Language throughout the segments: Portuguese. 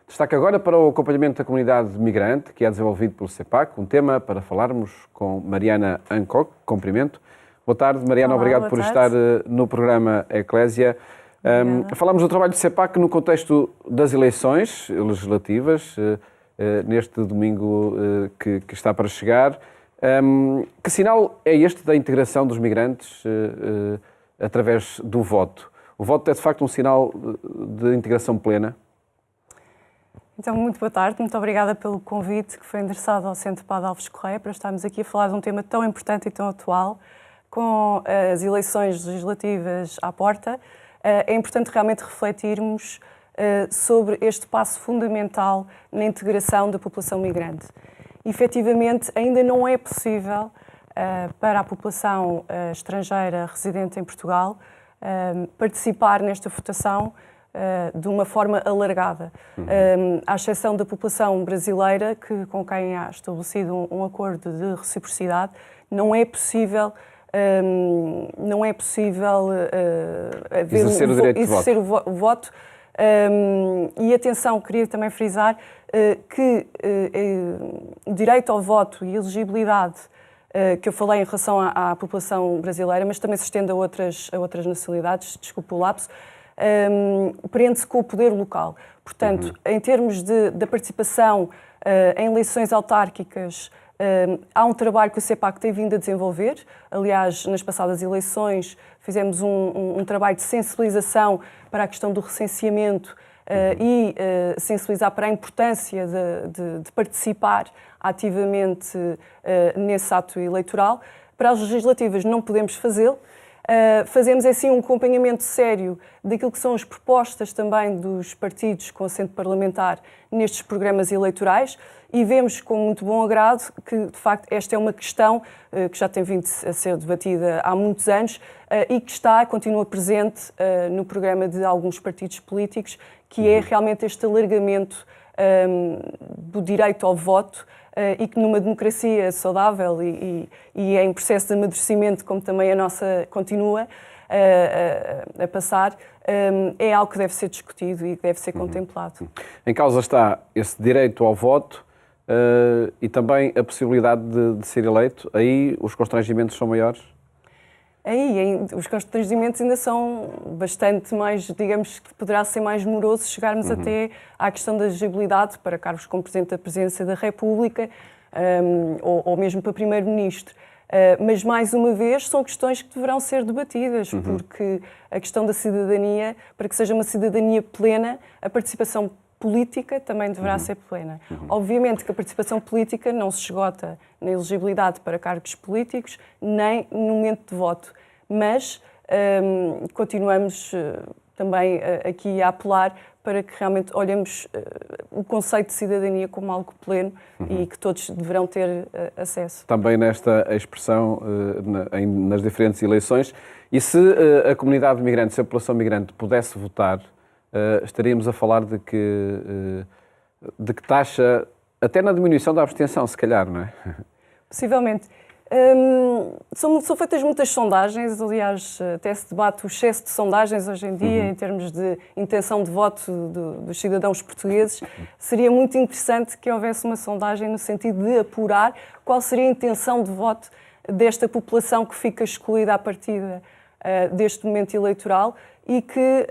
Destaque agora para o acompanhamento da comunidade migrante, que é desenvolvido pelo CEPAC, um tema para falarmos com Mariana Hancock. Cumprimento. Boa tarde, Mariana. Olá, obrigado por estar no programa Eclésia. Falamos do trabalho do CEPAC no contexto das eleições legislativas, neste domingo que está para chegar. Que sinal é este da integração dos migrantes através do voto? O voto é, de facto, um sinal de integração plena? Então, muito boa tarde. Muito obrigada pelo convite que foi endereçado ao Centro Padre Alves Correia para estarmos aqui a falar de um tema tão importante e tão atual, com as eleições legislativas à porta. É importante realmente refletirmos sobre este passo fundamental na integração da população migrante. Efetivamente, ainda não é possível para a população estrangeira residente em Portugal participar nesta votação de uma forma alargada, à exceção da população brasileira, com quem há estabelecido um acordo de reciprocidade. Não é possível exercer o voto. E atenção, queria também frisar que o direito ao voto e elegibilidade que eu falei em relação à população brasileira, mas também se estende a outras nacionalidades, desculpe o lapso, prende-se com o poder local. Portanto, em termos da participação em eleições autárquicas, há um trabalho que o CEPAC tem vindo a desenvolver. Aliás, nas passadas eleições fizemos um trabalho de sensibilização para a questão do recenseamento e sensibilizar para a importância de participar ativamente nesse ato eleitoral. Para as legislativas não podemos fazê-lo. Fazemos assim um acompanhamento sério daquilo que são as propostas também dos partidos com assento parlamentar nestes programas eleitorais e vemos com muito bom agrado que, de facto, esta é uma questão que já tem vindo a ser debatida há muitos anos e que continua presente no programa de alguns partidos políticos, que é realmente este alargamento do direito ao voto e que numa democracia saudável e em processo de amadurecimento, como também a nossa continua a passar, é algo que deve ser discutido e que deve ser contemplado. Em causa está esse direito ao voto e também a possibilidade de ser eleito. Aí os constrangimentos são maiores? Aí os constrangimentos ainda são bastante mais, digamos que poderá ser mais moroso chegarmos até à questão da elegibilidade para cargos como Presidente da Presidência da República ou mesmo para Primeiro-Ministro. Mas, mais uma vez, são questões que deverão ser debatidas, porque a questão da cidadania, para que seja uma cidadania plena, a participação política também deverá ser plena. Obviamente que a participação política não se esgota na elegibilidade para cargos políticos, nem no momento de voto, mas continuamos também aqui a apelar para que realmente olhemos o conceito de cidadania como algo pleno e que todos deverão ter acesso. Também nesta expressão, nas diferentes eleições. E se a comunidade migrante, se a população migrante pudesse votar, estaríamos a falar de que taxa, até na diminuição da abstenção, se calhar, não é? Possivelmente. São feitas muitas sondagens, aliás, até se debate o excesso de sondagens hoje em dia, em termos de intenção de voto dos cidadãos portugueses. Seria muito interessante que houvesse uma sondagem no sentido de apurar qual seria a intenção de voto desta população que fica excluída à partida deste momento eleitoral e que,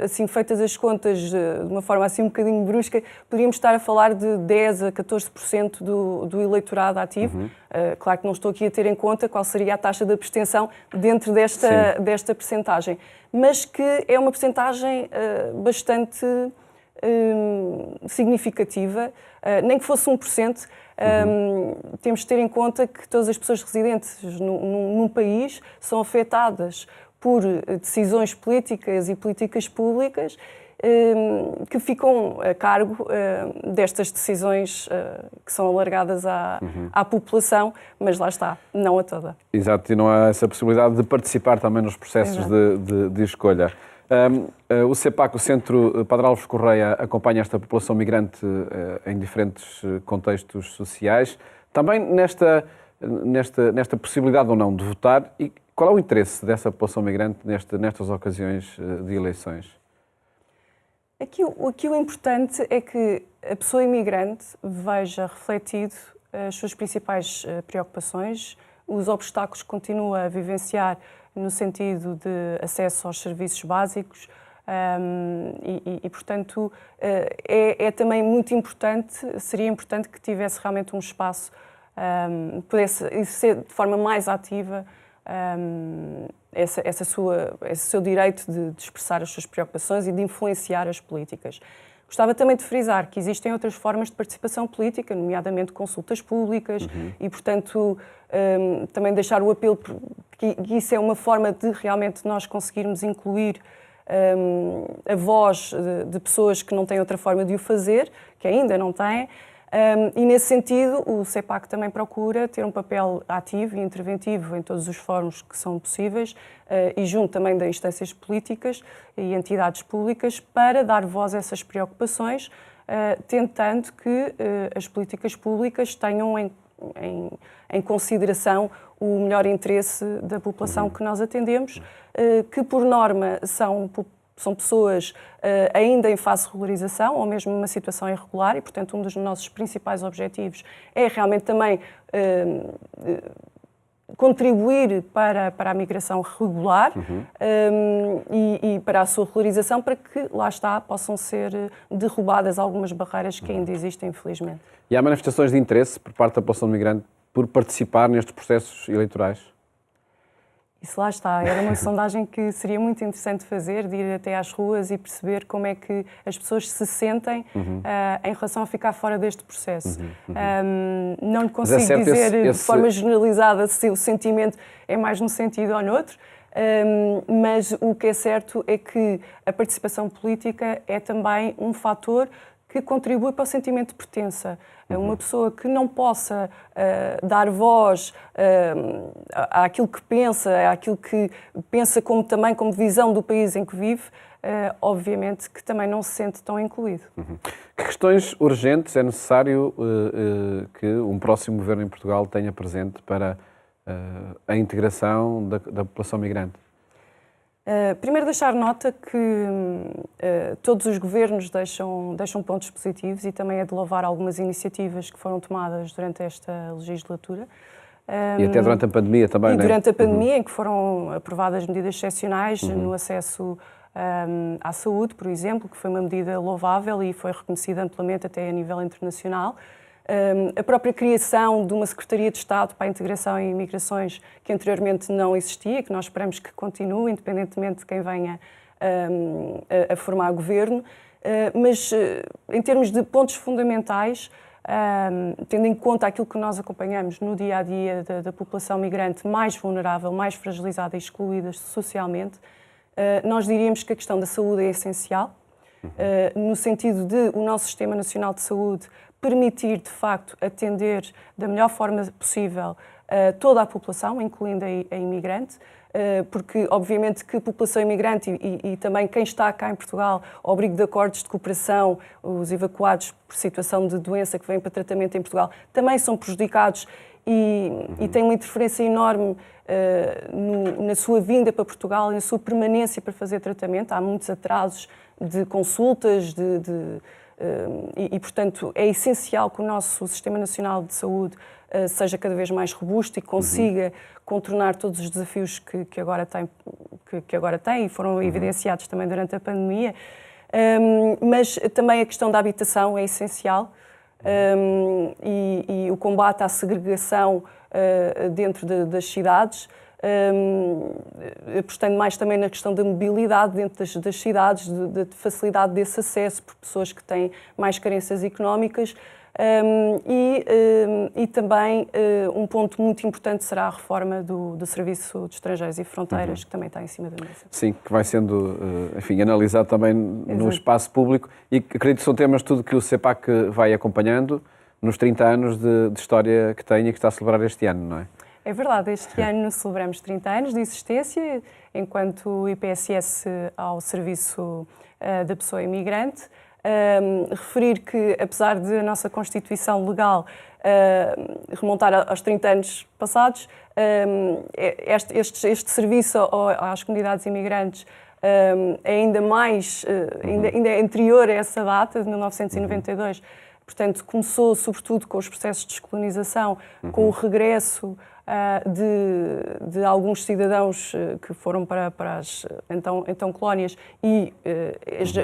assim, feitas as contas de uma forma assim um bocadinho brusca, poderíamos estar a falar de 10% a 14% do eleitorado ativo. Claro que não estou aqui a ter em conta qual seria a taxa de abstenção dentro desta percentagem, mas que é uma percentagem bastante significativa, nem que fosse 1%. Temos de ter em conta que todas as pessoas residentes num país são afetadas por decisões políticas e políticas públicas que ficam a cargo destas decisões que são alargadas à população, mas lá está, não a toda. Exato, e não há essa possibilidade de participar também nos processos de escolha. O CEPAC, o Centro Padre Alves Correia, acompanha esta população migrante em diferentes contextos sociais. Também nesta possibilidade ou não de votar, e qual é o interesse dessa população migrante nestas ocasiões de eleições? Aqui o importante é que a pessoa imigrante veja refletido as suas principais preocupações, os obstáculos que continua a vivenciar no sentido de acesso aos serviços básicos portanto, é também muito importante, seria importante que tivesse realmente um espaço, pudesse exercer de forma mais ativa esse seu direito de expressar as suas preocupações e de influenciar as políticas. Gostava também de frisar que existem outras formas de participação política, nomeadamente consultas públicas, e, portanto, também deixar o apelo que isso é uma forma de realmente nós conseguirmos incluir a voz de pessoas que não têm outra forma de o fazer, que ainda não têm. E, nesse sentido, o CEPAC também procura ter um papel ativo e interventivo em todos os fóruns que são possíveis e junto também de instâncias políticas e entidades públicas para dar voz a essas preocupações, tentando que as políticas públicas tenham em consideração o melhor interesse da população que nós atendemos, que, por norma, são pessoas ainda em fase de regularização ou mesmo numa situação irregular e, portanto, um dos nossos principais objetivos é realmente também contribuir para a migração regular e para a sua regularização, para que, lá está, possam ser derrubadas algumas barreiras que ainda existem, infelizmente. E há manifestações de interesse por parte da população migrante por participar nestes processos eleitorais? Isso lá está. Era uma sondagem que seria muito interessante fazer, de ir até às ruas e perceber como é que as pessoas se sentem em relação a ficar fora deste processo. Não lhe consigo dizer de forma generalizada se o sentimento é mais num sentido ou noutro, mas o que é certo é que a participação política é também um fator que contribui para o sentimento de pertença. Uma pessoa que não possa dar voz àquilo que pensa também como visão do país em que vive, obviamente que também não se sente tão incluído. Que questões urgentes é necessário que um próximo governo em Portugal tenha presente para a integração da população migrante? Primeiro, deixar nota que todos os governos deixam pontos positivos e também é de louvar algumas iniciativas que foram tomadas durante esta legislatura. E até durante a pandemia também, e durante a pandemia, em que foram aprovadas medidas excepcionais no acesso à saúde, por exemplo, que foi uma medida louvável e foi reconhecida amplamente até a nível internacional. A própria criação de uma Secretaria de Estado para a Integração e Migrações, que anteriormente não existia, que nós esperamos que continue, independentemente de quem venha a formar governo. Mas, em termos de pontos fundamentais, tendo em conta aquilo que nós acompanhamos no dia-a-dia da população migrante mais vulnerável, mais fragilizada e excluída socialmente, nós diríamos que a questão da saúde é essencial, no sentido de o nosso Sistema Nacional de Saúde permitir, de facto, atender da melhor forma possível toda a população, incluindo a imigrante, porque, obviamente, que a população imigrante e também quem está cá em Portugal, ao abrigo de acordos de cooperação, os evacuados por situação de doença que vêm para tratamento em Portugal, também são prejudicados e têm uma interferência enorme na sua vinda para Portugal e na sua permanência para fazer tratamento. Há muitos atrasos de consultas, portanto, é essencial que o nosso Sistema Nacional de Saúde seja cada vez mais robusto e consiga contornar todos os desafios que agora tem e foram evidenciados também durante a pandemia. Mas também a questão da habitação é essencial e o combate à segregação dentro das cidades, apostando mais também na questão da mobilidade dentro das cidades, da facilidade desse acesso por pessoas que têm mais carências económicas e também um ponto muito importante será a reforma do Serviço de Estrangeiros e Fronteiras, que também está em cima da mesa. Sim, que vai sendo, analisado também no espaço público e acredito que são temas tudo que o CEPAC vai acompanhando nos 30 anos de história que tem e que está a celebrar este ano, não é? É verdade, este ano celebramos 30 anos de existência enquanto IPSS ao serviço da pessoa imigrante. Referir que, apesar de a nossa Constituição legal remontar aos 30 anos passados, este serviço às comunidades imigrantes é ainda mais, ainda é anterior a essa data, de 1992. Portanto, começou sobretudo com os processos de descolonização, com o regresso de alguns cidadãos que foram para as então colónias e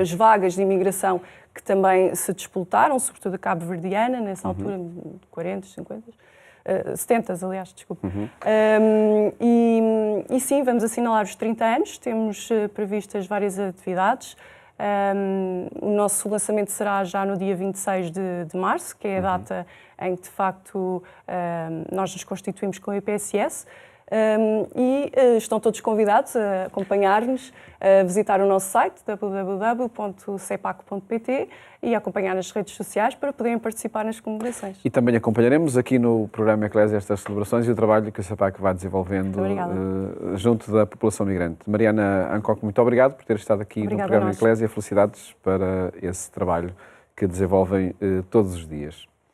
as vagas de imigração que também se disputaram, sobretudo a cabo-verdiana, nessa altura, 40, 50, 70, aliás, desculpe. E sim, vamos assinalar os 30 anos, temos previstas várias atividades. O nosso lançamento será já no dia 26 de março, que é a data em que, de facto, nós nos constituímos com o IPSS. E estão todos convidados a acompanhar-nos, a visitar o nosso site www.cepac.pt e a acompanhar nas redes sociais para poderem participar nas comemorações. E também acompanharemos aqui no programa Eclésia estas celebrações e o trabalho que a CEPAC vai desenvolvendo junto da população migrante. Mariana Hancock, muito obrigado por ter estado aqui no programa Eclésia. Felicidades para esse trabalho que desenvolvem todos os dias.